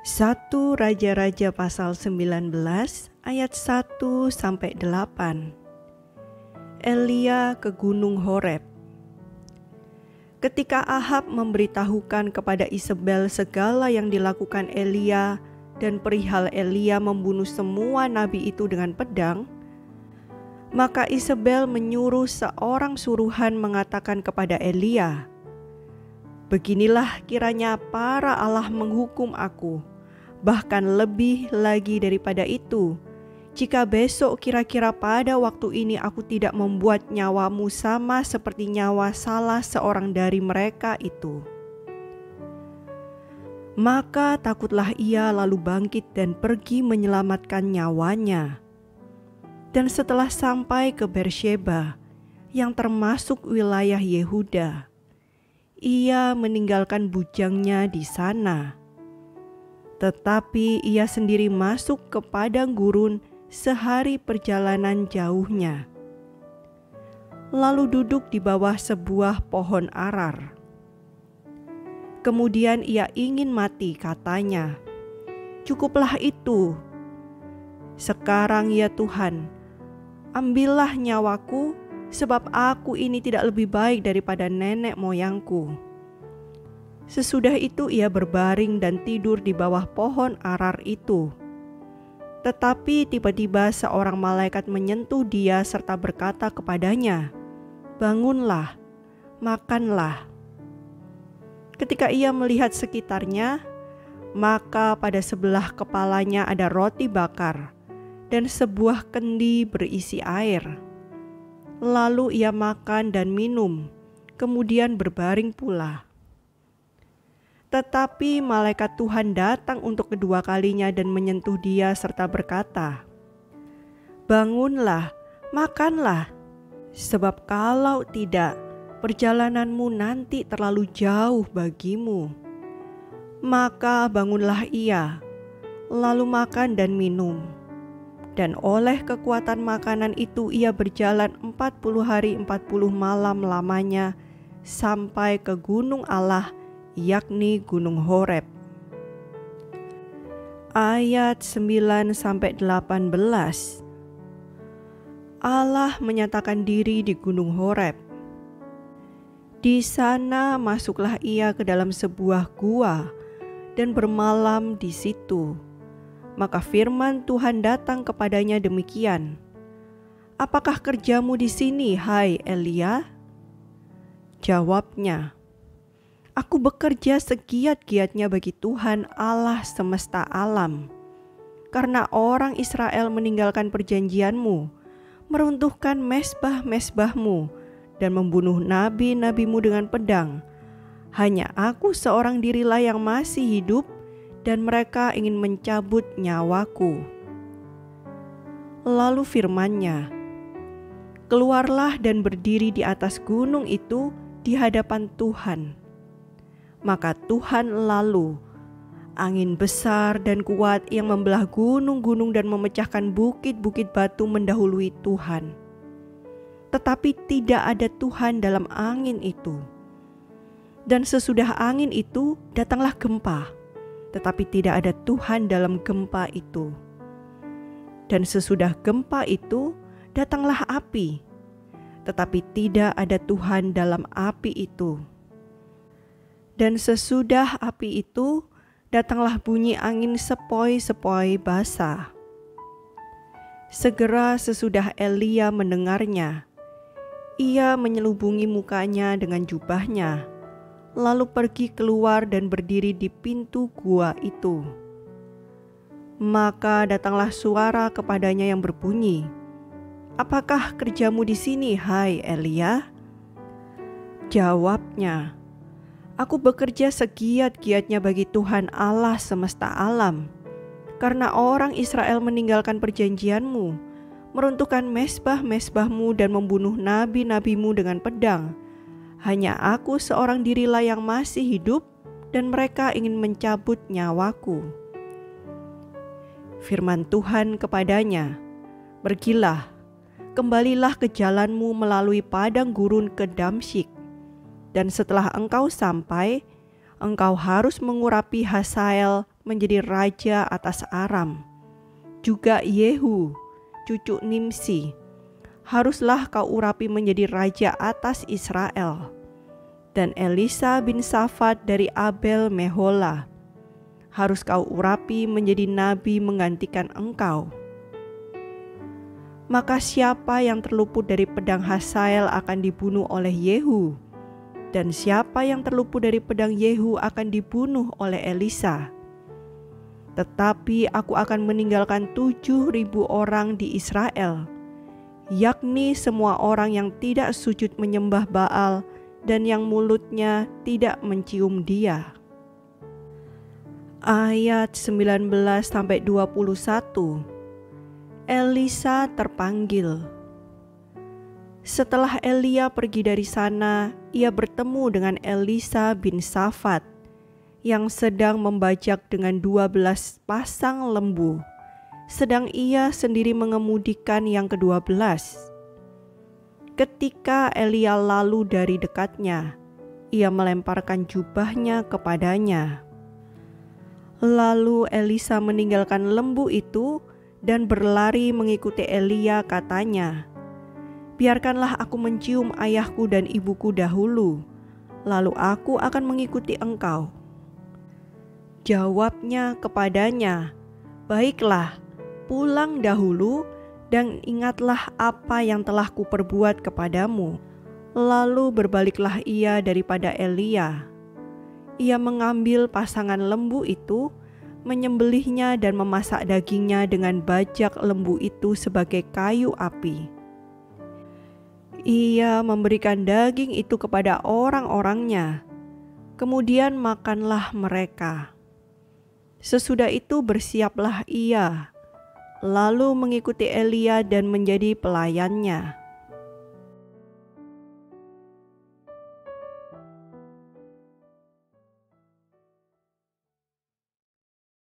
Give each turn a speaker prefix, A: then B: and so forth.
A: 1 Raja-Raja pasal 19 ayat 1-8. Elia ke Gunung Horeb. Ketika Ahab memberitahukan kepada Isabel segala yang dilakukan Elia dan perihal Elia membunuh semua nabi itu dengan pedang, maka Isabel menyuruh seorang suruhan mengatakan kepada Elia, "Beginilah kiranya para Allah menghukum aku, bahkan lebih lagi daripada itu, jika besok kira-kira pada waktu ini aku tidak membuat nyawamu sama seperti nyawa salah seorang dari mereka itu." Maka takutlah ia lalu bangkit dan pergi menyelamatkan nyawanya. Dan setelah sampai ke Beersheba, yang termasuk wilayah Yehuda, ia meninggalkan bujangnya di sana. Tetapi ia sendiri masuk ke padang gurun sehari perjalanan jauhnya. Lalu duduk di bawah sebuah pohon arar. Kemudian ia ingin mati, katanya, "Cukuplah itu. Sekarang ya Tuhan, ambillah nyawaku, sebab aku ini tidak lebih baik daripada nenek moyangku." Sesudah itu ia berbaring dan tidur di bawah pohon arar itu. Tetapi tiba-tiba seorang malaikat menyentuh dia serta berkata kepadanya, "Bangunlah, makanlah." Ketika ia melihat sekitarnya, maka pada sebelah kepalanya ada roti bakar dan sebuah kendi berisi air. Lalu ia makan dan minum, kemudian berbaring pula. Tetapi malaikat Tuhan datang untuk kedua kalinya dan menyentuh dia serta berkata, "Bangunlah, makanlah, sebab kalau tidak, perjalananmu nanti terlalu jauh bagimu." Maka bangunlah ia, lalu makan dan minum. Dan oleh kekuatan makanan itu ia berjalan 40 hari 40 malam lamanya sampai ke gunung Allah, yakni Gunung Horeb. Ayat 9-18. Allah menyatakan diri di Gunung Horeb. Di sana masuklah ia ke dalam sebuah gua dan bermalam di situ. Maka firman Tuhan datang kepadanya demikian, "Apakah kerjamu di sini, hai Elia?" Jawabnya, "Aku bekerja segiat-giatnya bagi Tuhan Allah semesta alam. Karena orang Israel meninggalkan perjanjianmu, meruntuhkan mezbah-mezbahmu, dan membunuh nabi-nabimu dengan pedang. Hanya aku seorang dirilah yang masih hidup, dan mereka ingin mencabut nyawaku." Lalu firman-Nya, "Keluarlah dan berdiri di atas gunung itu di hadapan Tuhan." Maka Tuhan lalu, angin besar dan kuat yang membelah gunung-gunung dan memecahkan bukit-bukit batu mendahului Tuhan. Tetapi tidak ada Tuhan dalam angin itu. Dan sesudah angin itu datanglah gempa, tetapi tidak ada Tuhan dalam gempa itu. Dan sesudah gempa itu datanglah api, tetapi tidak ada Tuhan dalam api itu. Dan sesudah api itu datanglah bunyi angin sepoi-sepoi basah. Segera sesudah Elia mendengarnya, ia menyelubungi mukanya dengan jubahnya, lalu pergi keluar dan berdiri di pintu gua itu. Maka datanglah suara kepadanya yang berbunyi, "Apakah kerjamu di sini, hai Elia?" Jawabnya, "Aku bekerja segiat-giatnya bagi Tuhan Allah semesta alam. Karena orang Israel meninggalkan perjanjianmu, meruntuhkan mezbah-mezbahmu dan membunuh nabi-nabimu dengan pedang. Hanya aku seorang dirilah yang masih hidup, dan mereka ingin mencabut nyawaku." Firman Tuhan kepadanya, "Pergilah, kembalilah ke jalanmu melalui padang gurun ke Damsyik. Dan setelah engkau sampai, engkau harus mengurapi Hazael menjadi raja atas Aram. Juga Yehu, cucu Nimsi, haruslah kau urapi menjadi raja atas Israel. Dan Elisa bin Safat dari Abel Mehola harus kau urapi menjadi nabi menggantikan engkau. Maka siapa yang terluput dari pedang Hazael akan dibunuh oleh Yehu, dan siapa yang terluput dari pedang Yehu akan dibunuh oleh Elisa. Tetapi aku akan meninggalkan 7.000 orang di Israel, yakni semua orang yang tidak sujud menyembah Baal dan yang mulutnya tidak mencium dia. Ayat 19-21. Elisa terpanggil. Setelah Elia pergi dari sana, ia bertemu dengan Elisa bin Safat yang sedang membajak dengan 12 pasang lembu, sedang ia sendiri mengemudikan yang ke-12. Ketika Elia lalu dari dekatnya, ia melemparkan jubahnya kepadanya. Lalu Elisa meninggalkan lembu itu dan berlari mengikuti Elia, katanya, "Biarkanlah aku mencium ayahku dan ibuku dahulu, lalu aku akan mengikuti engkau." Jawabnya kepadanya, "Baiklah, pulang dahulu dan ingatlah apa yang telah kuperbuat kepadamu." Lalu berbaliklah ia daripada Elia. Ia mengambil pasangan lembu itu, menyembelihnya dan memasak dagingnya dengan bajak lembu itu sebagai kayu api. Ia memberikan daging itu kepada orang-orangnya, kemudian makanlah mereka. Sesudah itu bersiaplah ia, lalu mengikuti Elia dan menjadi pelayannya.